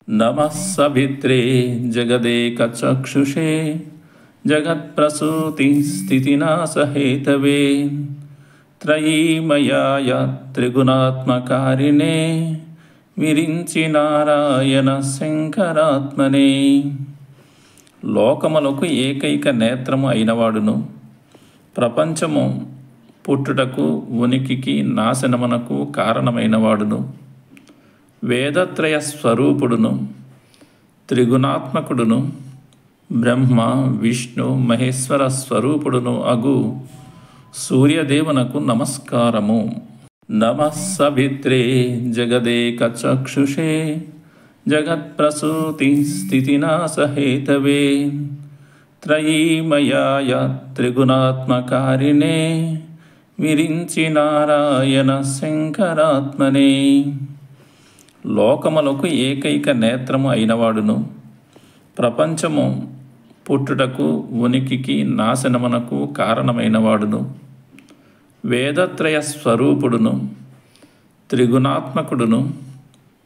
नमः सवित्रे जगदेकचक्षुषे जगत्प्रसूतिस्थितिनाशहेतवे त्रयीमयाय त्रिगुणात्मकारिणे విరించి నారాయణ శంకరాత్మనే. లోకములకు ఏకైక నేత్రము అయినవాడును, ప్రపంచము పుట్టుటకు ఉనికికి నాశనమునకు కారణమైనవాడును, వేదత్రయ స్వరూపుడును, త్రిగుణాత్మకుడును, బ్రహ్మ విష్ణు మహేశ్వర స్వరూపుడును అగు సూర్యదేవునకు నమస్కారము. నమః సవిత్రే జగదేకచక్షుషే జగత్ప్రసూతిస్థితినాశహేతవే త్రయీమయాయ త్రిగుణాత్మకారిణే విరించి నారాయణ శంకరాత్మనే. లోకములకు ఏకైక నేత్రము అయినవాడును, ప్రపంచము పుట్టుటకు ఉనికికి నాశనమునకు కారణమైనవాడును, వేదత్రయ స్వరూపుడును, త్రిగుణాత్మకుడును,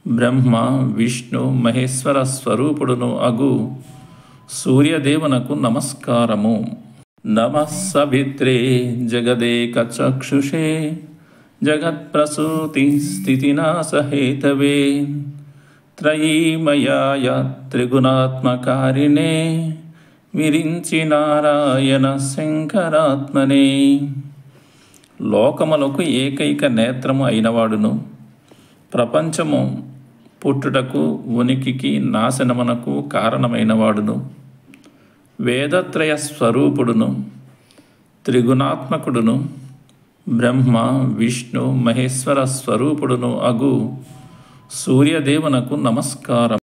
బ్రహ్మ విష్ణు మహేశ్వర స్వరూపుడును అగు సూర్యదేవునకు నమస్కారము. నమః సవిత్రే జగదేకచక్షుషే జగత్ప్రసూతిస్థితినాశహేతవే త్రయీమయాయ త్రిగుణాత్మకారిణే విరించి నారాయణ శంకరాత్మనే. లోకములకు ఏకైక నేత్రము అయినవాడును, ప్రపంచము పుట్టుటకు ఉనికికి నాశనమునకు కారణమైనవాడును, వేదత్రయ స్వరూపుడును, త్రిగుణాత్మకుడును, బ్రహ్మ విష్ణు మహేశ్వర స్వరూపుడును అగు సూర్యదేవునకు నమస్కారం.